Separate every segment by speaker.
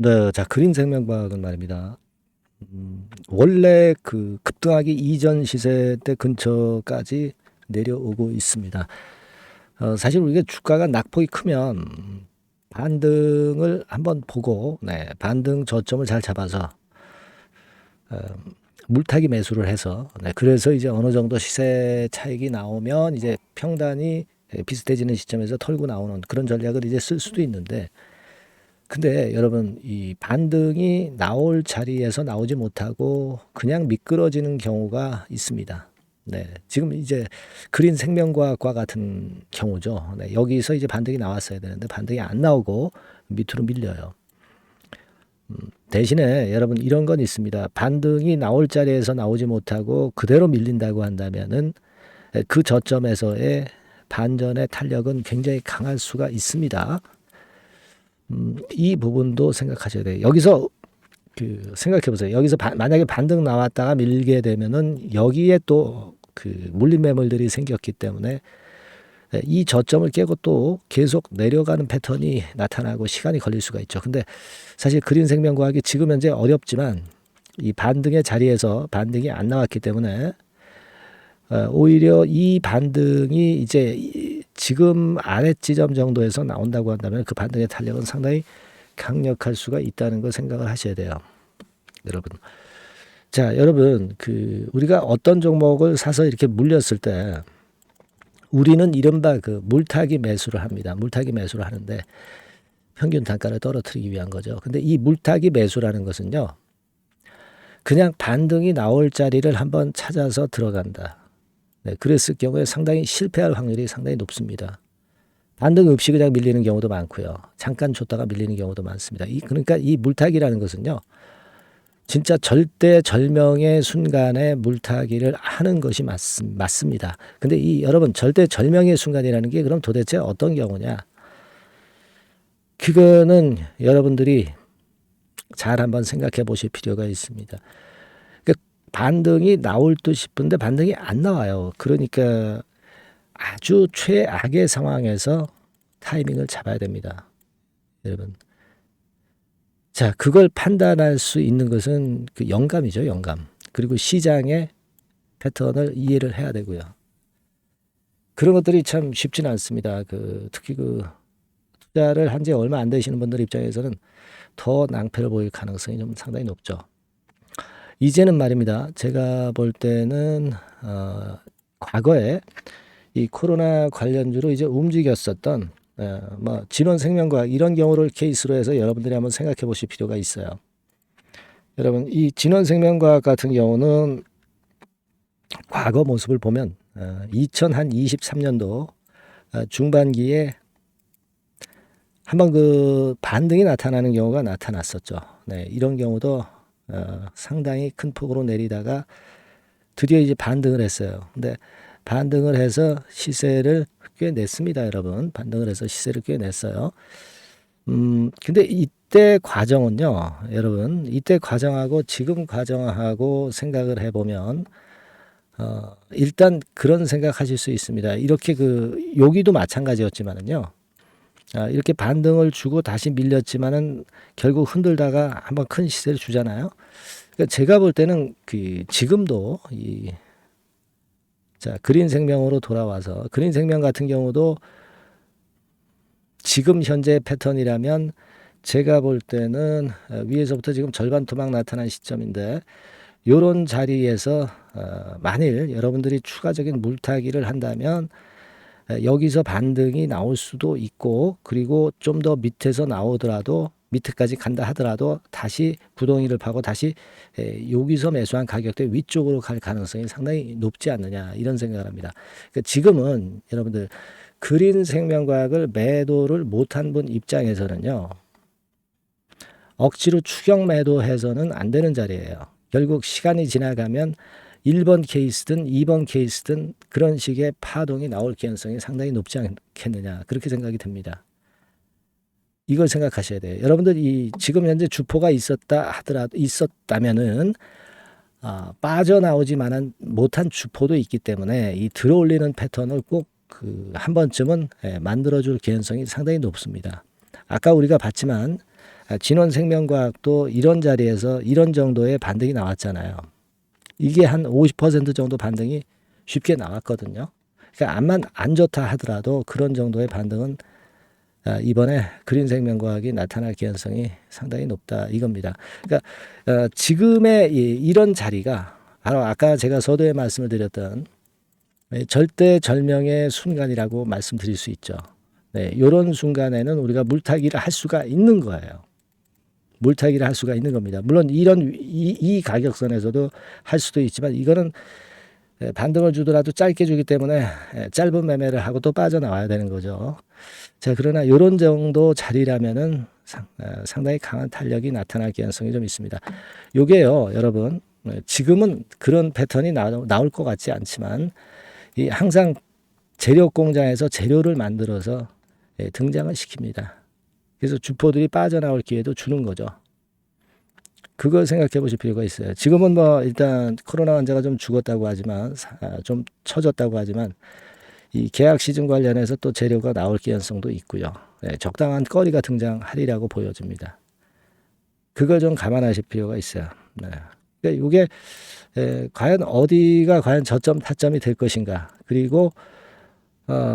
Speaker 1: 네, 자, 그린 생명과학은 말입니다. 원래 그 급등하기 이전 시세 때 근처까지 내려오고 있습니다. 사실 우리가 주가가 낙폭이 크면 반등을 한번 보고, 네, 반등 저점을 잘 잡아서 물타기 매수를 해서, 네, 그래서 이제 어느 정도 시세 차익이 나오면 이제 평단이 비슷해지는 시점에서 털고 나오는 그런 전략을 이제 쓸 수도 있는데, 근데 여러분 이 반등이 나올 자리에서 나오지 못하고 그냥 미끄러지는 경우가 있습니다. 네, 지금 이제 그린 생명과학과 같은 경우죠. 네, 여기서 이제 반등이 나왔어야 되는데 반등이 안 나오고 밑으로 밀려요. 대신에 여러분 이런 건 있습니다. 반등이 나올 자리에서 나오지 못하고 그대로 밀린다고 한다면은 그 저점에서의 반전의 탄력은 굉장히 강할 수가 있습니다. 이 부분도 생각하셔야 돼요. 여기서 그 생각해 보세요. 여기서 만약에 반등 나왔다가 밀게 되면은 여기에 또 그 물린 매물들이 생겼기 때문에 이 저점을 깨고 또 계속 내려가는 패턴이 나타나고 시간이 걸릴 수가 있죠. 근데 사실 그린 생명과학이 지금 현재 어렵지만 이 반등의 자리에서 반등이 안 나왔기 때문에 오히려 이 반등이 이제 지금 아래 지점 정도에서 나온다고 한다면 그 반등의 탄력은 상당히 강력할 수가 있다는 걸 생각을 하셔야 돼요. 여러분. 자, 여러분, 그, 우리가 어떤 종목을 사서 이렇게 물렸을 때, 우리는 이른바 그 물타기 매수를 합니다. 물타기 매수를 하는데, 평균 단가를 떨어뜨리기 위한 거죠. 근데 이 물타기 매수라는 것은요, 그냥 반등이 나올 자리를 한번 찾아서 들어간다. 네, 그랬을 경우에 상당히 실패할 확률이 상당히 높습니다. 반등 없이 그냥 밀리는 경우도 많고요. 잠깐 줬다가 밀리는 경우도 많습니다. 그러니까 이 물타기라는 것은요, 진짜 절대절명의 순간에 물타기를 하는 것이 맞습니다. 근데 이 여러분 절대절명의 순간이라는 게 그럼 도대체 어떤 경우냐? 그거는 여러분들이 잘 한번 생각해 보실 필요가 있습니다. 그러니까 반등이 나올 듯 싶은데 반등이 안 나와요. 그러니까 아주 최악의 상황에서 타이밍을 잡아야 됩니다. 여러분. 자, 그걸 판단할 수 있는 것은 그 영감이죠, 영감. 그리고 시장의 패턴을 이해를 해야 되고요. 그런 것들이 참 쉽지는 않습니다. 특히 투자를 한 지 얼마 안 되시는 분들 입장에서는 더 낭패를 보일 가능성이 좀 상당히 높죠. 이제는 말입니다. 제가 볼 때는 과거에 이 코로나 관련주로 이제 움직였었던 진원생명과학 이런 경우를 케이스로 해서 여러분들이 한번 생각해 보실 필요가 있어요. 여러분 이 진원생명과학 같은 경우는 과거 모습을 보면 2023년도 중반기에 한번 그 반등이 나타나는 경우가 나타났었죠. 네, 이런 경우도 상당히 큰 폭으로 내리다가 드디어 이제 반등을 했어요. 근데 반등을 해서 시세를 꽤 냈습니다, 여러분. 반등을 해서 시세를 꽤 냈어요. 근데 이때 과정은요, 여러분, 이때 과정하고 지금 과정하고 생각을 해보면, 일단 그런 생각하실 수 있습니다. 이렇게 여기도 마찬가지였지만은요, 이렇게 반등을 주고 다시 밀렸지만은 결국 흔들다가 한번 큰 시세를 주잖아요. 그러니까 제가 볼 때는 지금도 자, 그린 생명으로 돌아와서 그린 생명 같은 경우도 지금 현재 패턴이라면 제가 볼 때는 위에서부터 지금 절반 토막 나타난 시점인데 요런 자리에서 만일 여러분들이 추가적인 물타기를 한다면 여기서 반등이 나올 수도 있고 그리고 좀 더 밑에서 나오더라도 밑에까지 간다 하더라도 다시 구덩이를 파고 다시 여기서 매수한 가격대 위쪽으로 갈 가능성이 상당히 높지 않느냐 이런 생각을 합니다. 그러니까 지금은 여러분들 그린 생명과학을 매도를 못한 분 입장에서는요. 억지로 추격 매도해서는 안 되는 자리예요. 결국 시간이 지나가면 1번 케이스든 2번 케이스든 그런 식의 파동이 나올 가능성이 상당히 높지 않겠느냐 그렇게 생각이 됩니다. 이걸 생각하셔야 돼요. 여러분들 지금 현재 주포가 있었다면은 빠져나오지만은 못한 주포도 있기 때문에 이 들어올리는 패턴을 꼭 한 번쯤은 만들어줄 개연성이 상당히 높습니다. 아까 우리가 봤지만 진원생명과학도 이런 자리에서 이런 정도의 반등이 나왔잖아요. 이게 한 50% 정도 반등이 쉽게 나왔거든요. 그러니까 암만 안 좋다 하더라도 그런 정도의 반등은 이번에 그린생명과학이 나타날 가능성이 상당히 높다 이겁니다. 그러니까 지금의 이런 자리가 바로 아까 제가 서두에 말씀을 드렸던 절대절명의 순간이라고 말씀드릴 수 있죠. 네, 이런 순간에는 우리가 물타기를 할 수가 있는 거예요. 물타기를 할 수가 있는 겁니다. 물론 이 가격선에서도 할 수도 있지만 이거는 반등을 주더라도 짧게 주기 때문에 짧은 매매를 하고 또 빠져나와야 되는 거죠. 자, 그러나 이런 정도 자리라면은 상당히 강한 탄력이 나타날 가능성이 좀 있습니다. 요게요, 여러분, 지금은 그런 패턴이 나올 것 같지 않지만 항상 재료 공장에서 재료를 만들어서 등장을 시킵니다. 그래서 주포들이 빠져나올 기회도 주는 거죠. 그걸 생각해 보실 필요가 있어요. 지금은 뭐 일단 코로나 환자가 좀 죽었다고 하지만 좀 처졌다고 하지만 이 계약 시즌 관련해서 또 재료가 나올 가능성도 있고요. 적당한 거리가 등장하리라고 보여집니다. 그걸 좀 감안하실 필요가 있어요. 그러니까 이게 과연 어디가 과연 저점 타점이 될 것인가. 그리고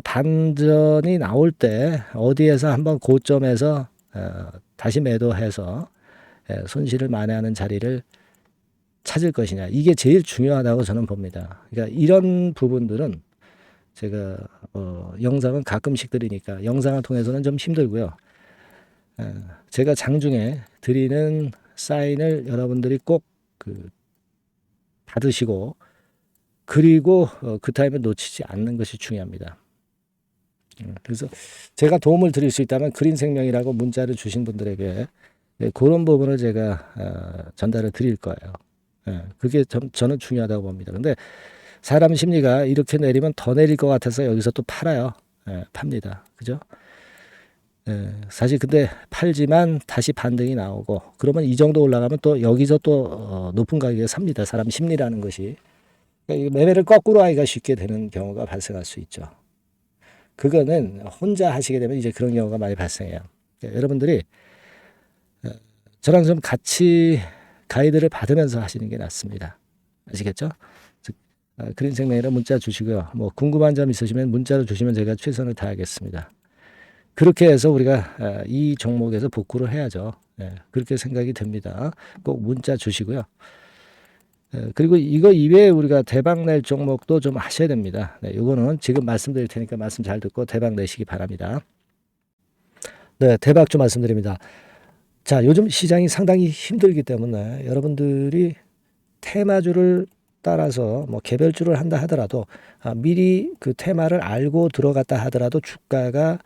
Speaker 1: 반전이 나올 때 어디에서 한번 고점에서 다시 매도해서 손실을 만회하는 자리를 찾을 것이냐. 이게 제일 중요하다고 저는 봅니다. 그러니까 이런 부분들은 제가 영상은 가끔씩 드리니까 영상을 통해서는 좀 힘들고요. 제가 장중에 드리는 사인을 여러분들이 꼭 받으시고 그리고 그 타임을 놓치지 않는 것이 중요합니다. 그래서 제가 도움을 드릴 수 있다면 그린생명이라고 문자를 주신 분들에게 그런 부분을 제가 전달을 드릴 거예요. 그게 저는 중요하다고 봅니다. 근데 사람 심리가 이렇게 내리면 더 내릴 것 같아서 여기서 또 팔아요. 팝니다. 그죠? 사실 근데 팔지만 다시 반등이 나오고 그러면 이 정도 올라가면 또 여기서 또 높은 가격에 삽니다. 사람 심리라는 것이. 그러니까 매매를 거꾸로 하기가 쉽게 되는 경우가 발생할 수 있죠. 그거는 혼자 하시게 되면 이제 그런 경우가 많이 발생해요. 그러니까 여러분들이 저랑 좀 같이 가이드를 받으면서 하시는 게 낫습니다. 아시겠죠? 그린생명이라 문자 주시고요. 뭐 궁금한 점 있으시면 문자로 주시면 제가 최선을 다하겠습니다. 그렇게 해서 우리가 이 종목에서 복구를 해야죠. 그렇게 생각이 듭니다. 꼭 문자 주시고요. 그리고 이거 이외에 우리가 대박 낼 종목도 좀 하셔야 됩니다. 이거는 지금 말씀드릴 테니까 말씀 잘 듣고 대박 내시기 바랍니다. 네, 대박 좀 말씀드립니다. 자, 요즘 시장이 상당히 힘들기 때문에 여러분들이 테마주를 따라서 뭐 개별주를 한다 하더라도 미리 그 테마를 알고 들어갔다 하더라도 주가가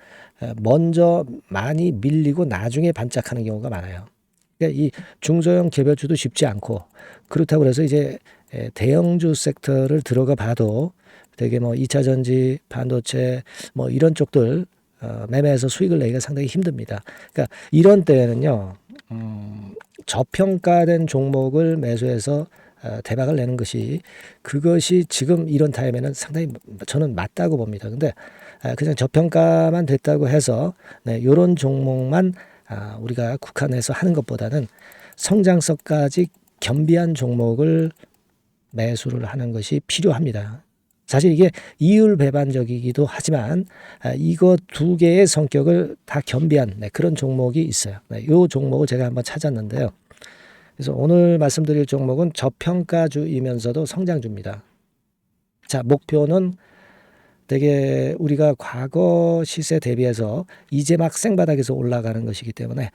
Speaker 1: 먼저 많이 밀리고 나중에 반짝하는 경우가 많아요. 그러니까 이 중소형 개별주도 쉽지 않고 그렇다고 해서 이제 대형주 섹터를 들어가 봐도 되게 뭐 2차 전지, 반도체 뭐 이런 쪽들 매매해서 수익을 내기가 상당히 힘듭니다. 그러니까 이런 때에는요, 저평가된 종목을 매수해서 대박을 내는 것이 그것이 지금 이런 타임에는 상당히 저는 맞다고 봅니다. 근데 그냥 저평가만 됐다고 해서 이런 종목만 우리가 국한해서 하는 것보다는 성장성까지 겸비한 종목을 매수를 하는 것이 필요합니다. 사실 이게 이율배반적이기도 하지만 이거 두 개의 성격을 다 겸비한 그런 종목이 있어요. 이 종목을 제가 한번 찾았는데요. 그래서 오늘 말씀드릴 종목은 저평가주이면서도 성장주입니다. 자, 목표는 되게 우리가 과거 시세 대비해서 이제 막 생바닥에서 올라가는 것이기 때문에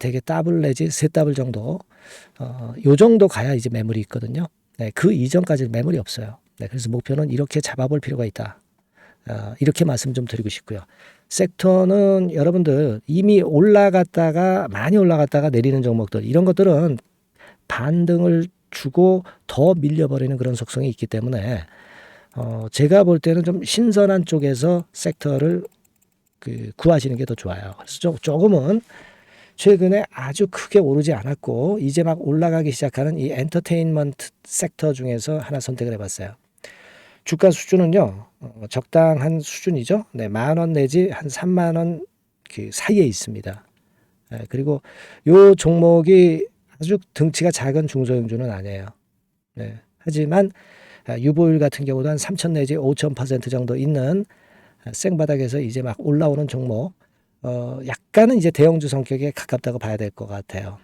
Speaker 1: 되게 더블 내지 세 더블 정도 요 정도 가야 이제 매물이 있거든요. 그 이전까지는 매물이 없어요. 그래서 목표는 이렇게 잡아볼 필요가 있다. 이렇게 말씀 좀 드리고 싶고요. 섹터는 여러분들 이미 올라갔다가 많이 올라갔다가 내리는 종목들 이런 것들은 반등을 주고 더 밀려버리는 그런 속성이 있기 때문에 제가 볼 때는 좀 신선한 쪽에서 섹터를 구하시는 게 더 좋아요. 그래서 조금은 최근에 아주 크게 오르지 않았고 이제 막 올라가기 시작하는 이 엔터테인먼트 섹터 중에서 하나 선택을 해봤어요. 주가 수준은요 적당한 수준이죠. 10,000원 내지 한 30,000원 그 사이에 있습니다. 그리고 요 종목이 아주 덩치가 작은 중소형주는 아니에요. 하지만 유보율 같은 경우도 한 3천 내지 5,000% 정도 있는 생바닥에서 이제 막 올라오는 종목, 약간은 이제 대형주 성격에 가깝다고 봐야 될 것 같아요.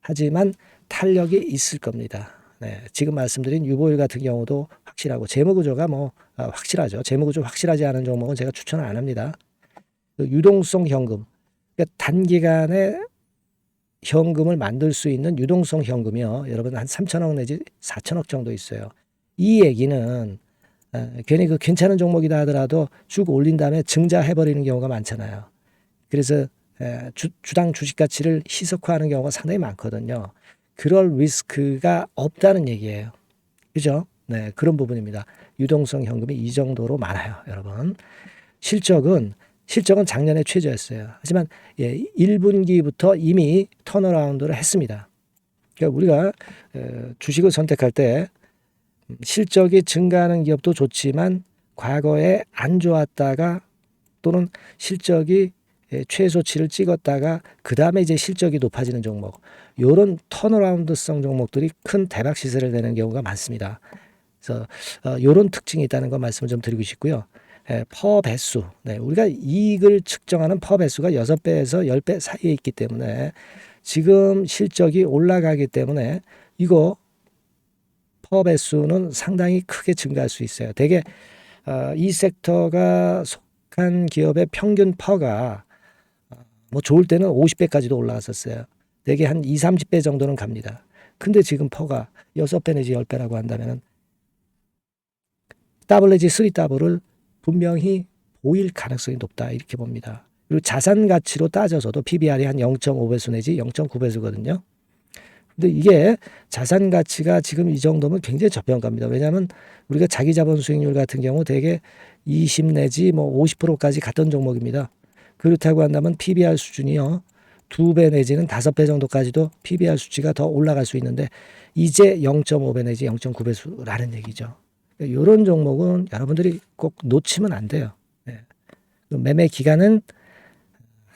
Speaker 1: 하지만 탄력이 있을 겁니다. 지금 말씀드린 유보율 같은 경우도 확실하고 재무구조가 확실하죠. 재무구조 확실하지 않은 종목은 제가 추천을 안 합니다. 유동성 현금, 그러니까 단기간에 현금을 만들 수 있는 유동성 현금이요. 여러분 한 3천억 내지 4천억 정도 있어요. 이 얘기는 괜히 그 괜찮은 종목이다 하더라도 쭉 올린 다음에 증자해버리는 경우가 많잖아요. 그래서 주당 주식 가치를 희석화하는 경우가 상당히 많거든요. 그럴 리스크가 없다는 얘기예요. 그죠? 그런 부분입니다. 유동성 현금이 이 정도로 많아요, 여러분. 실적은 작년에 최저였어요. 하지만 1분기부터 이미 턴어라운드를 했습니다. 그러니까 우리가 주식을 선택할 때 실적이 증가하는 기업도 좋지만 과거에 안 좋았다가 또는 실적이 최소치를 찍었다가 그 다음에 이제 실적이 높아지는 종목, 이런 턴어라운드성 종목들이 큰 대박 시세를 내는 경우가 많습니다. 그래서 이런 특징이 있다는 거 말씀을 좀 드리고 싶고요. 퍼 배수, 우리가 이익을 측정하는 퍼 배수가 6배에서 10배 사이에 있기 때문에 지금 실적이 올라가기 때문에 이거 퍼 배수는 상당히 크게 증가할 수 있어요. 대개 이 섹터가 속한 기업의 평균 퍼가 좋을 때는 50배까지도 올라갔었어요. 대개 한 2, 30배 정도는 갑니다. 근데 지금 퍼가 6배 내지 10배라고 한다면 더블 내지 3더블을 분명히 보일 가능성이 높다, 이렇게 봅니다. 그리고 자산 가치로 따져서도 PBR이 한 0.5배수 내지 0.9배수거든요. 근데 이게 자산 가치가 지금 이 정도면 굉장히 저평가입니다. 왜냐하면 우리가 자기 자본 수익률 같은 경우 대개 20 내지 50%까지 갔던 종목입니다. 그렇다고 한다면 PBR 수준이요, 2배 내지는 5배 정도까지도 PBR 수치가 더 올라갈 수 있는데 이제 0.5배 내지 0.9배수라는 얘기죠. 이런 종목은 여러분들이 꼭 놓치면 안 돼요. 매매 기간은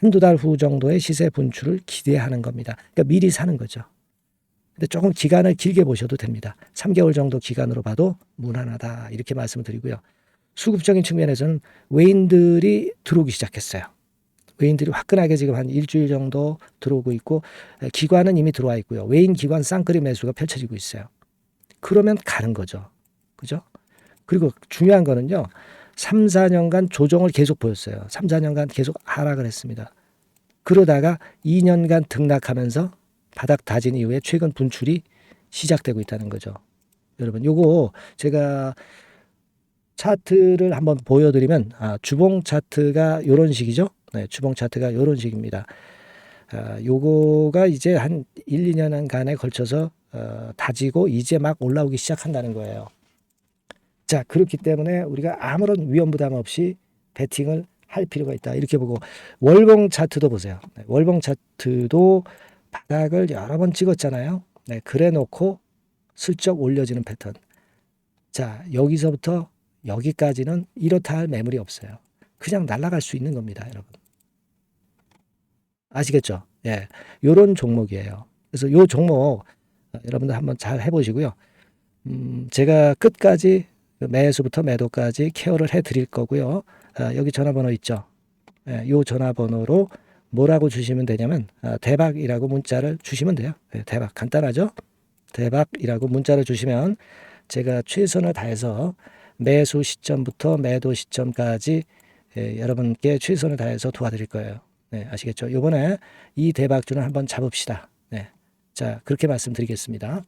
Speaker 1: 한두 달 후 정도의 시세 분출을 기대하는 겁니다. 그러니까 미리 사는 거죠. 근데 조금 기간을 길게 보셔도 됩니다. 3개월 정도 기간으로 봐도 무난하다, 이렇게 말씀을 드리고요. 수급적인 측면에서는 외인들이 들어오기 시작했어요. 외인들이 화끈하게 지금 한 일주일 정도 들어오고 있고, 기관은 이미 들어와 있고요. 외인 기관 쌍끌이 매수가 펼쳐지고 있어요. 그러면 가는 거죠. 그죠? 그리고 중요한 거는요, 3, 4년간 조정을 계속 보였어요. 3, 4년간 계속 하락을 했습니다. 그러다가 2년간 등락하면서 바닥 다진 이후에 최근 분출이 시작되고 있다는 거죠. 여러분, 요거 제가 차트를 한번 보여드리면, 주봉 차트가 요런 식이죠. 주봉 차트가 요런 식입니다. 요거가 이제 한 1, 2년간에 걸쳐서 다지고 이제 막 올라오기 시작한다는 거예요. 자, 그렇기 때문에 우리가 아무런 위험 부담 없이 베팅을 할 필요가 있다, 이렇게 보고, 월봉 차트도 보세요. 월봉 차트도 바닥을 여러 번 찍었잖아요. 그래 놓고 슬쩍 올려지는 패턴. 자, 여기서부터 여기까지는 이렇다 할 매물이 없어요. 그냥 날아갈 수 있는 겁니다, 여러분. 아시겠죠? 요런 종목이에요. 그래서 요 종목 여러분들 한번 잘 해보시고요. 제가 끝까지 매수부터 매도까지 케어를 해드릴 거고요. 여기 전화번호 있죠? 요 전화번호로 뭐라고 주시면 되냐면 대박이라고 문자를 주시면 돼요. 대박, 간단하죠? 대박이라고 문자를 주시면 제가 최선을 다해서 매수 시점부터 매도 시점까지 여러분께 최선을 다해서 도와드릴 거예요. 아시겠죠? 이번에 이 대박주는 한번 잡읍시다. 자, 그렇게 말씀드리겠습니다.